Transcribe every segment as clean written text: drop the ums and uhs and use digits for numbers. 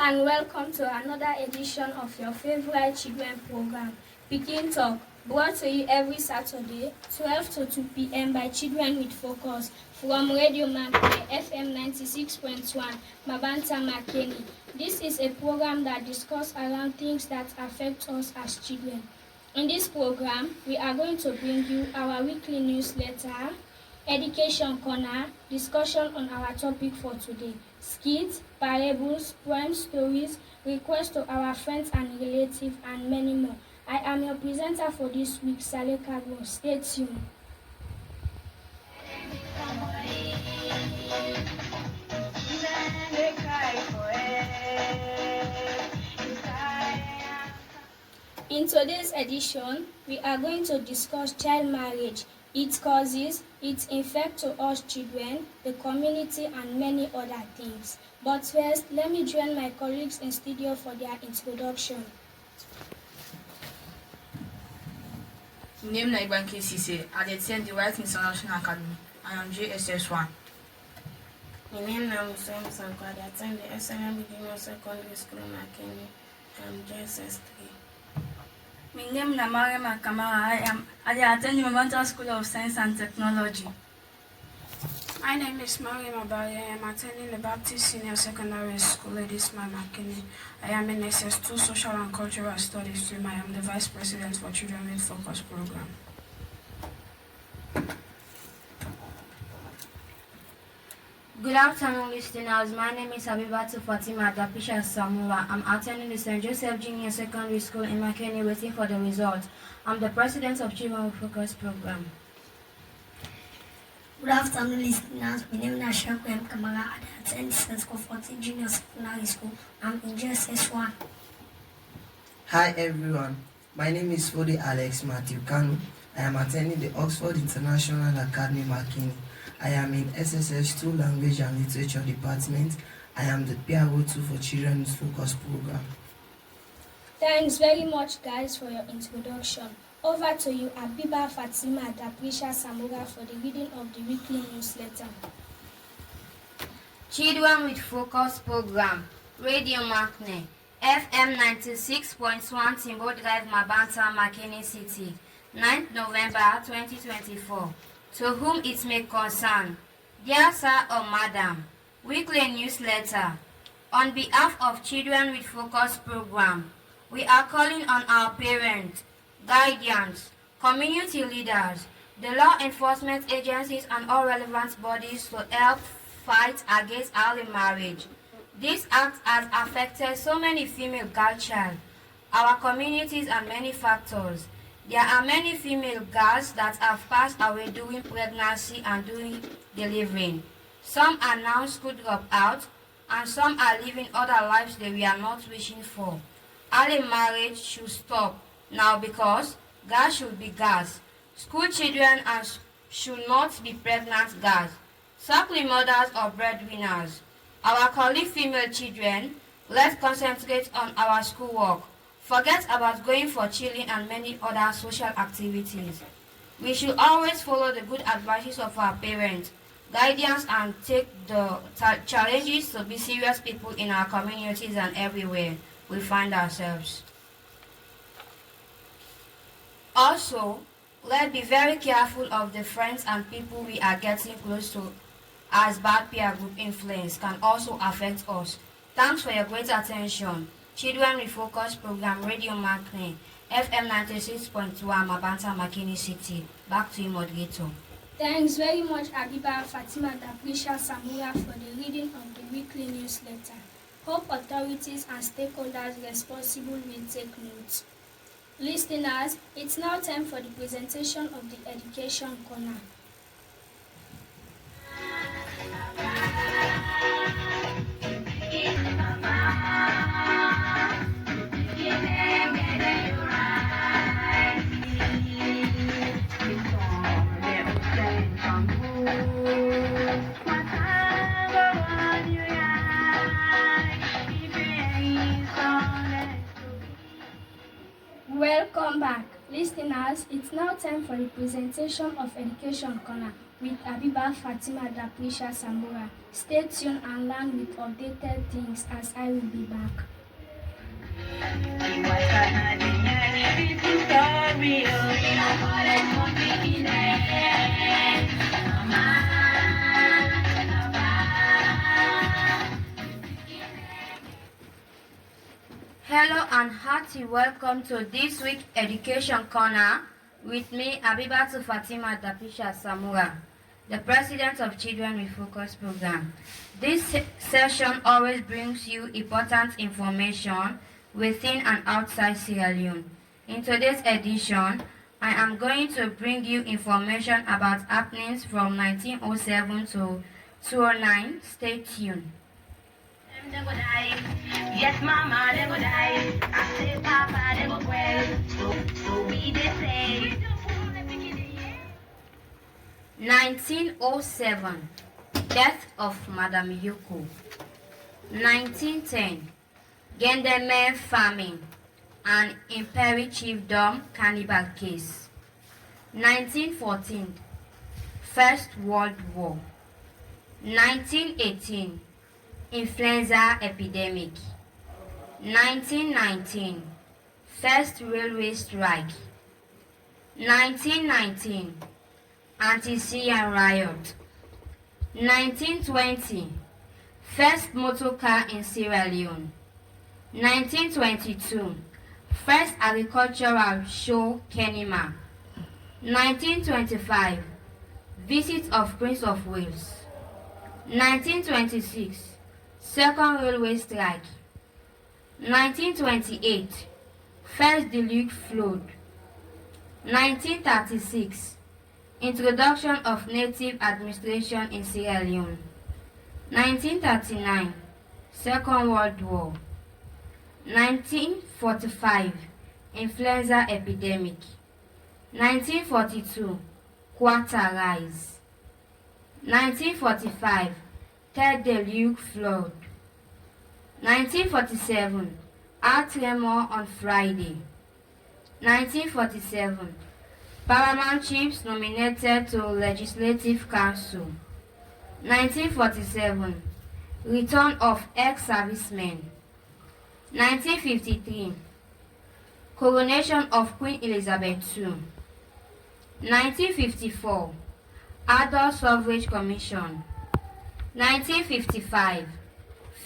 and welcome to another edition of your favorite children program, Pikin Talk, brought to you every Saturday, 12 to 2 p.m. by Children with Focus from Radio Makeni, FM 96.1, Mabanta Makeni. This is a program that discusses around things that affect us as children. In this program, we are going to bring you our weekly newsletter, Education Corner, discussion on our topic for today, skits, parables, poems, stories, requests to our friends and relatives, and many more. I am your presenter for this week, Saleh Kagbo. Stay tuned. In today's edition, we are going to discuss child marriage, its causes, its effect to us children, the community, and many other things. But first, let me join my colleagues in studio for their introduction. My name is Ibanke Sise. I attend the White International Academy. I am JSS1. My name is Muslim Sanko. I attend the SNM Beginner Secondary School in Makeni. I am JSS3. My name is Mariam Kamara. I attend the Mabanta School of Science and Technology. My name is Mariam Abari. I am attending the Baptist Senior Secondary School, Ladysmith, Makeni. I am in SS2 Social and Cultural Studies stream. I am the Vice President for Children with Focus program. Good afternoon, listeners. My name is Habibatu Fatima Dapisha Samura. I'm attending the St. Joseph Junior Secondary School in Makeni, waiting for the result. I'm the president of Children with Focus program. Good afternoon, listeners. My name is Ashaku M. Kamara. I attend St. Comforting Junior Secondary School. I'm in JSS1. Hi everyone. My name is Fode Alex Matthew Kanu. I am attending the Oxford International Academy Makeni. I am in SSS2 Language and Literature Department. I am the PRO2 for Children with Focus program. Thanks very much, guys, for your introduction. Over to you, Abiba Fatima Daprisha Samura, for the reading of the weekly newsletter. Children with Focus program, Radio Makeni, FM 96.1 Timbo Drive, Mabanta, Makeni City, 9th November 2024. To whom it may concern, dear sir or madam, weekly newsletter. On behalf of Children with Focus program, we are calling on our parents, guardians, community leaders, the law enforcement agencies, and all relevant bodies to help fight against early marriage. This act has affected so many female girl child, our communities, and many factors. There are many female girls that have passed away during pregnancy and during delivering. Some are now school dropout, and some are living other lives they were not wishing for. Early marriage should stop now because girls should be girls. School children should not be pregnant girls, suckling mothers or breadwinners. Our colleague female children, let's concentrate on our schoolwork. Forget about going for chilling and many other social activities. We should always follow the good advices of our parents, guardians, and take the challenges to be serious people in our communities and everywhere we find ourselves. Also, let's be very careful of the friends and people we are getting close to, as bad peer group influence can also affect us. Thanks for your great attention. Children with Focus program, Radio Makeni, FM 96.1, Mabanta, Makeni City. Back to you, moderator. Thanks very much, Abiba Fatima Daprisha Samura, for the reading of the weekly newsletter. Hope authorities and stakeholders responsible will take note. Listeners, it's now time for the presentation of the Education Corner. Welcome back. Listeners, it's now time for the presentation of Education Corner. with Abiba Fatima Daprisha Samura. Stay tuned and learn with updated things as I will be back. Hello and hearty welcome to this week Education Corner with me, Abibatu Fatima Dapisha Samura, the President of Children with Focus program. This session always brings you important information within and outside Sierra Leone. In today's edition, I am going to bring you information about happenings from 1907 to 2009. Stay tuned. They go die. Yes, mama, they go die. I say, papa, they go well. So we they say. 1907, death of Madam Yoko. 1910, Gendeme famine and Imperi chiefdom cannibal case. 1914, First World War. 1918, influenza epidemic. 1919, first railway strike. 1919, anti-Syrian riot. 1920, first motor car in Sierra Leone. 1922, first agricultural show Kenema. 1925, visit of Prince of Wales. 1926, second railway strike. 1928, first deluge flood. 1936, introduction of native administration in Sierra Leone. 1939, Second World War. 1945, influenza epidemic. 1942, Quarter rise. 1945, third deluge flood. 1947, earth tremor on Friday. 1947, Paramount chiefs nominated to Legislative Council. 1947, return of ex-servicemen. 1953, coronation of Queen Elizabeth II. 1954, Adult Suffrage Commission. 1955,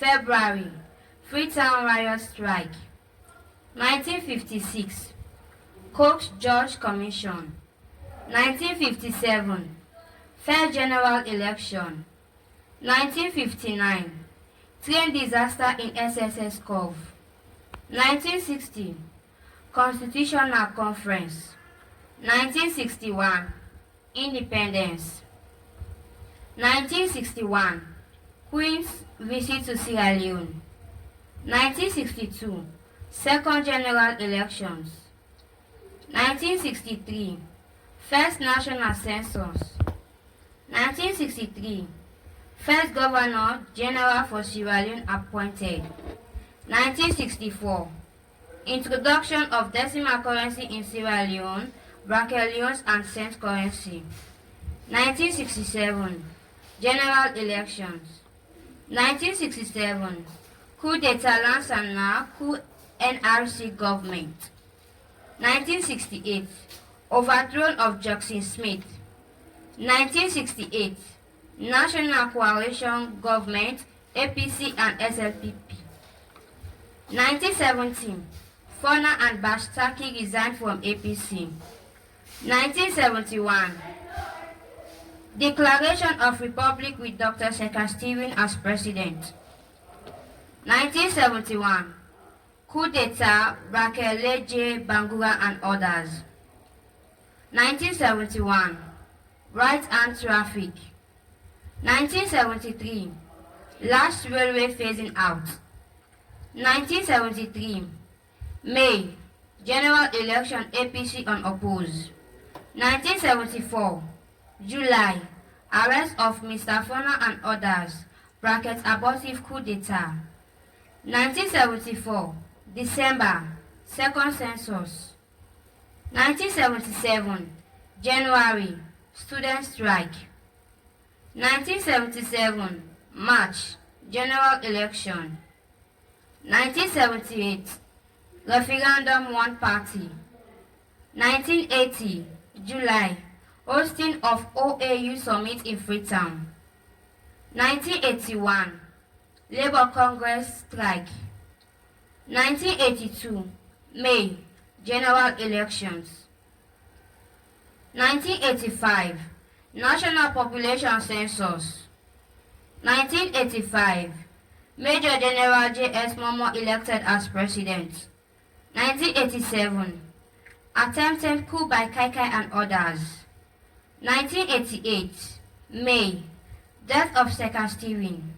February, Freetown riot strike. 1956, Cox George Commission. 1957, First General Election. 1959, train disaster in SSS Cove. 1960, Constitutional Conference. 1961, Independence. 1961, Queen's visit to Sierra Leone. 1962, Second General Elections. 1963, First National Census. 1963, First Governor General for Sierra Leone appointed. 1964, introduction of decimal currency in Sierra Leone, Brackelions and cent currency. 1967, General Elections. 1967, coup d'etat Lansana, coup NRC government. 1968, overthrow of Jackson Smith. 1968, National Coalition Government, APC and SLPP. 1917, Fona and Bashtaki resigned from APC. 1971, Declaration of Republic with Dr. Shekhar Stephen as President. 1971, Coup d'etat, Brakele J. Bangura and others. 1971, right-hand traffic. 1973, last railway phasing out. 1973, May, general election APC unopposed. 1974, July, arrest of Mr. Fona and others, bracket abortive coup d'etat. 1974, December, second census. 1977, January, student strike. 1977 March General Election. 1978 Referendum One Party. 1980 July Hosting of OAU Summit in Freetown. 1981 Labour Congress Strike. 1982 May General Elections. 1985 National Population Census. 1985 Major General J.S. Momoh elected as President. 1987 Attempted coup by Kaikai and others. 1988 May Death of Second Stephen.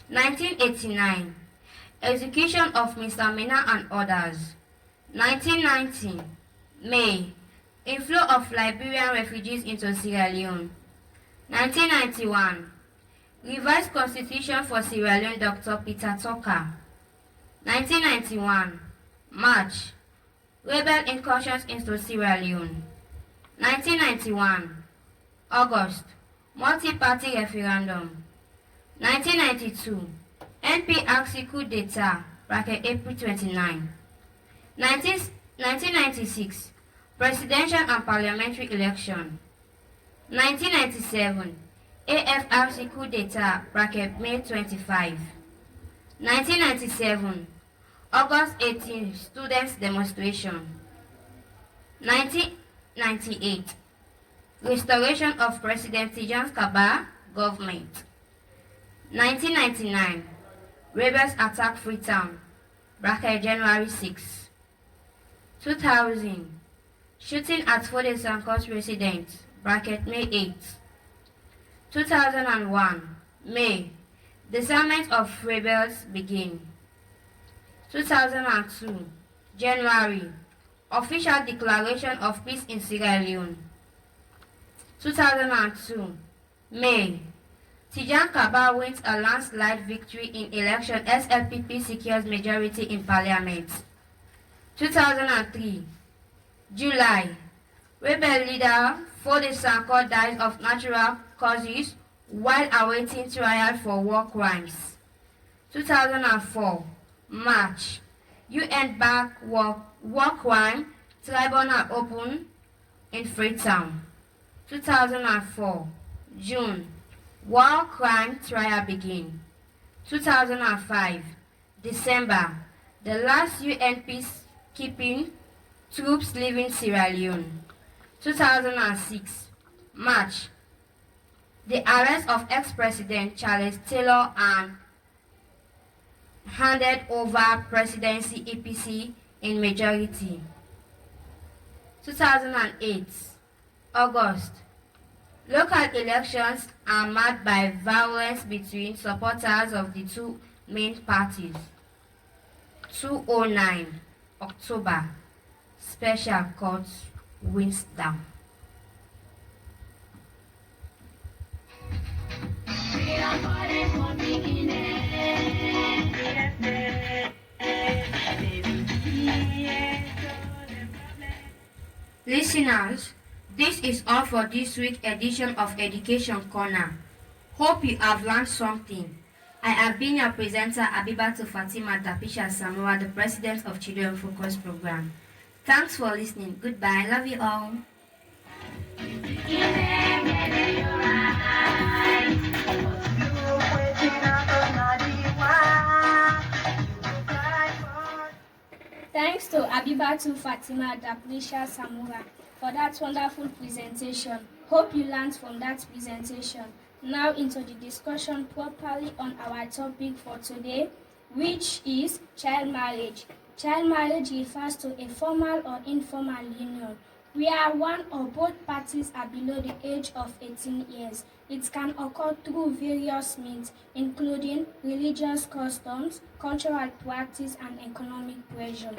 1989 Execution of Mr. Mina and others. 1990 May Inflow of Liberian refugees into Sierra Leone. 1991 Revised Constitution for Sierra Leone, Dr. Peter Tucker. 1991 March Rebel incursions into Sierra Leone. 1991 August Multi-party referendum. 1992 NPRC coup d'etat April 29. 1996 Presidential and Parliamentary election. 1997 AFRC coup d'etat May 25. 1997 August 18 students demonstration. 1998 Restoration of President Tijan Kaba government. 1999 Rebels attack Freetown January 6. 2000 Shooting at Fode Sanko's residence May 8. 2001 May Disarmament of rebels begin. 2002 January Official declaration of peace in Sierra Leone. 2002 May Tijan Kaba wins a landslide victory in election. SLPP secures majority in parliament. 2003 July Rebel leader Fode Sanko dies of natural causes while awaiting trial for war crimes. 2004 March UN back war crime tribunal open in Freetown. 2004 June war crime trial begin. 2005 December the last UN peacekeeping troops leaving Sierra Leone. 2006 March the arrest of ex-president Charles Taylor and handed over presidency EPC in majority. 2008 August local elections are marked by violence between supporters of the two main parties. 2009 October Special Court wins down. Listeners, this is all for this week's edition of Education Corner. Hope you have learned something. I have been your presenter, Abibatu Fatima Tapisha Samura, the President of Children Focus Program. Thanks for listening. Goodbye. Love you all. Thanks to Abibatu Fatima Taplisha Samura for that wonderful presentation. Hope you learned from that presentation. Now into the discussion properly on our topic for today, which is child marriage. Child marriage refers to a formal or informal union where one or both parties are below the age of 18 years. It can occur through various means, including religious customs, cultural practice, and economic pressure.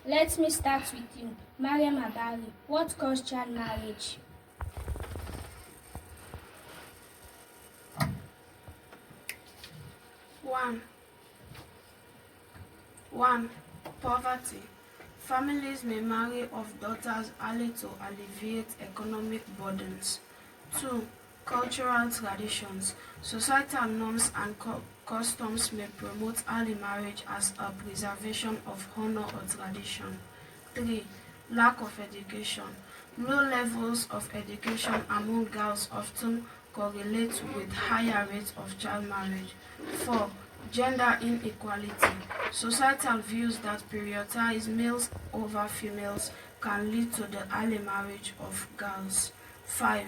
Let me start with you. Mariam Abari, what caused child marriage? One, poverty. Families may marry off daughters early to alleviate economic burdens. 2. Cultural traditions. Societal norms and customs may promote early marriage as a preservation of honor or tradition. 3. Lack of education. Low levels of education among girls often correlate with higher rates of child marriage. 4. Gender inequality. Societal views that prioritize males over females can lead to the early marriage of girls. 5.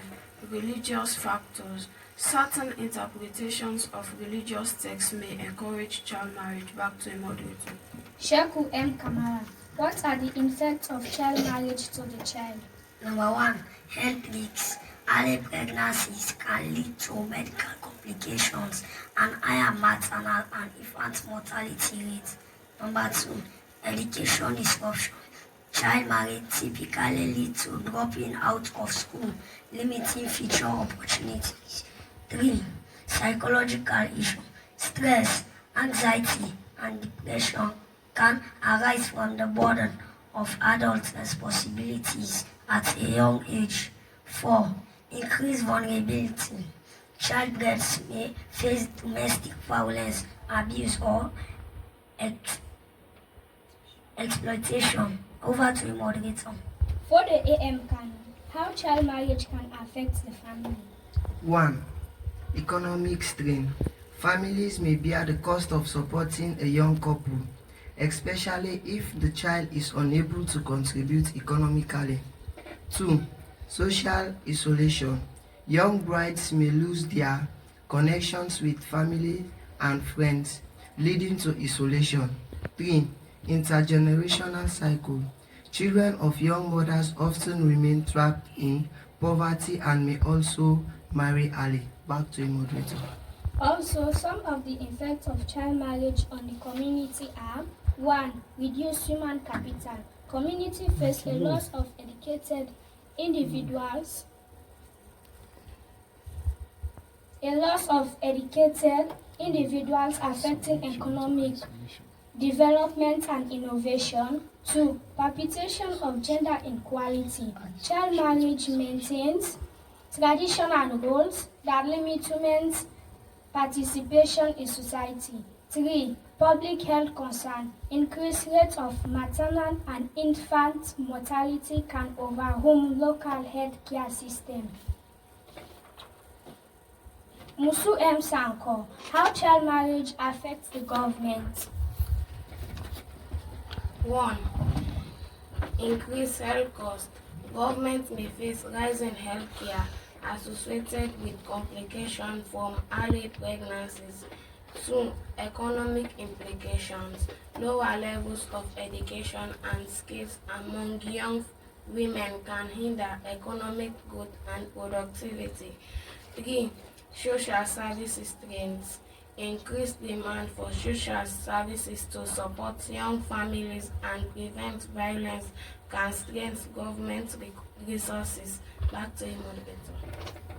Religious factors. Certain interpretations of religious texts may encourage child marriage. Back to a moderator. Sheku M. Kamara, what are the effects of child marriage to the child? Number 1, health risks. Early pregnancies can lead to medical complications and higher maternal and infant mortality rates. Number 2, education disruption. Child marriage typically leads to dropping out of school, limiting future opportunities. 3. Psychological issues. Stress, anxiety, and depression can arise from the burden of adult responsibilities at a young age. 4. Increased vulnerability. Childbirths may face domestic violence, abuse, or exploitation. Over to the moderator. For the AM canon, how child marriage can affect the family? 1. Economic strain. Families may bear the cost of supporting a young couple, especially if the child is unable to contribute economically. 2. Social isolation. Young brides may lose their connections with family and friends, leading to isolation. 3. Intergenerational cycle. Children of young mothers often remain trapped in poverty and may also marry early. Back to the moderator. Also, some of the effects of child marriage on the community are: 1. Reduce human capital. Community face a loss of educated individuals. Affecting economic development and innovation. 2. Perpetuation of gender inequality. Child marriage maintains traditional roles that limit women's participation in society. 3. Public health concern. Increased rates of maternal and infant mortality can overwhelm local health care systems. Musu M. Sanko, how child marriage affects the government? 1. Increased health costs. Government may face rising health care associated with complications from early pregnancies. 2. Economic implications. Lower levels of education and skills among young women can hinder economic growth and productivity. 3. Social services trends. Increased demand for social services to support young families and prevent violence can strain government resources. Back to you, moderator.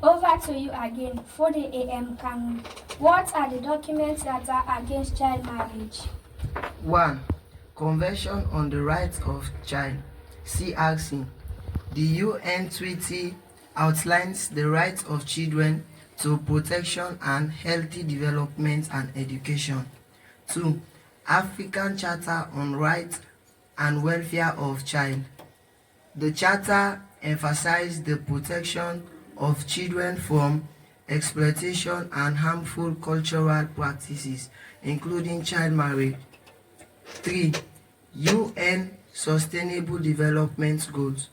Over to you again for the AM canon. What are the documents that are against child marriage? 1. Convention on the Rights of Child, CRC. The UN Treaty outlines the rights of children to protection and healthy development and education. 2. African Charter on Rights and Welfare of Child. The Charter emphasizes the protection of children from exploitation and harmful cultural practices, including child marriage. 3. UN Sustainable Development Goals,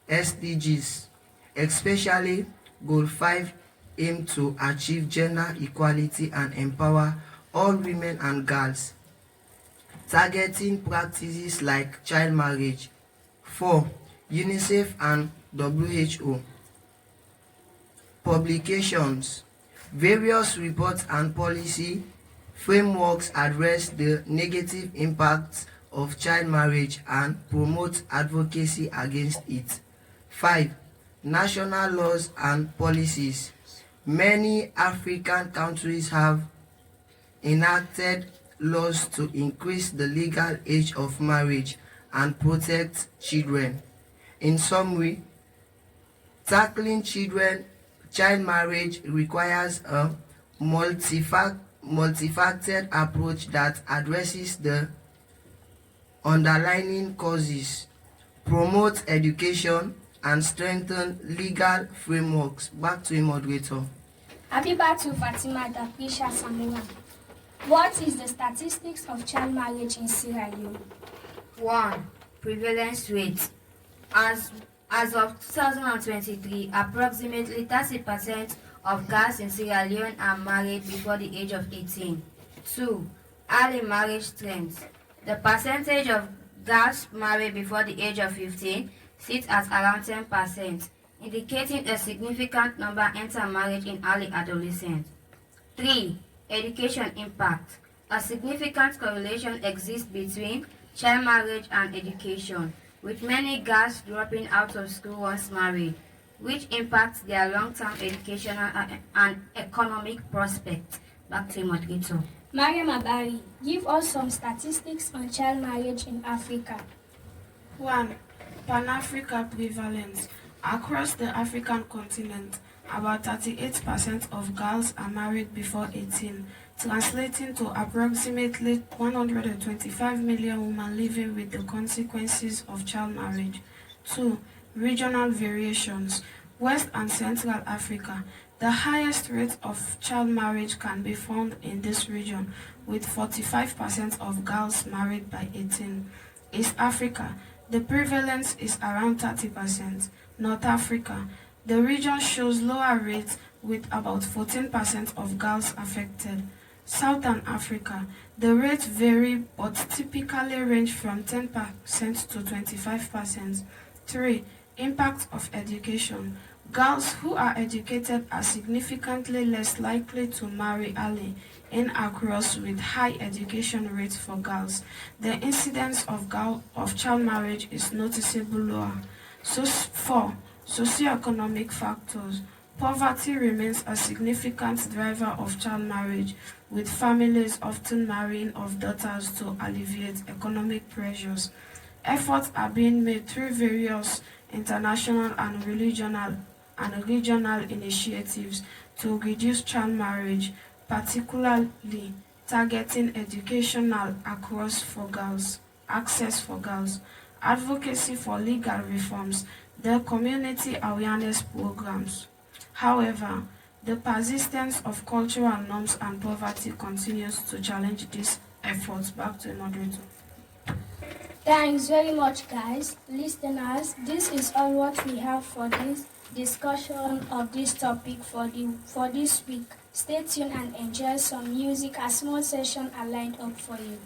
SDGs, especially Goal 5, aim to achieve gender equality and empower all women and girls, targeting practices like child marriage. 4. UNICEF and WHO. Publications. Various reports and policy frameworks address the negative impacts of child marriage and promote advocacy against it. 5. National laws and policies. Many African countries have enacted laws to increase the legal age of marriage and protect children. In summary, tackling child marriage requires a multifaceted approach that addresses the underlying causes, promotes education, and strengthens legal frameworks. Back to you, moderator. Habiba to Fatima Dakrisha Samura. What is the statistics of child marriage in Sierra Leone? 1. Prevalence rate. As of 2023, approximately 30% of girls in Sierra Leone are married before the age of 18. 2. Early marriage trends. The percentage of girls married before the age of 15 sits at around 10%, indicating a significant number enter marriage in early adolescence. 3. Education impact. A significant correlation exists between child marriage and education, with many girls dropping out of school once married, which impacts their long-term educational and economic prospects. Back to you, moderator. Mariam Abari, give us some statistics on child marriage in Africa. 1. Pan-Africa prevalence. Across the African continent, about 38% of girls are married before 18, translating to approximately 125 million women living with the consequences of child marriage. 2. Regional variations. West and Central Africa. The highest rate of child marriage can be found in this region, with 45% of girls married by 18. East Africa. The prevalence is around 30%. North Africa. The region shows lower rates with about 14% of girls affected. Southern Africa. The rates vary but typically range from 10% to 25%. 3. Impact of education. Girls who are educated are significantly less likely to marry early in across with high education rates for girls. The incidence of child marriage is noticeably lower. 4. Socioeconomic factors. Poverty remains a significant driver of child marriage, with families often marrying off daughters to alleviate economic pressures. Efforts are being made through various international and regional initiatives to reduce child marriage, particularly targeting educational access for girls, advocacy for legal reforms, the community awareness programs. However, the persistence of cultural norms and poverty continues to challenge these efforts. Back to the moderator. Thanks very much, guys. Listeners, this is all what we have for this discussion of this topic for this week. Stay tuned and enjoy some music as more sessions are lined up for you.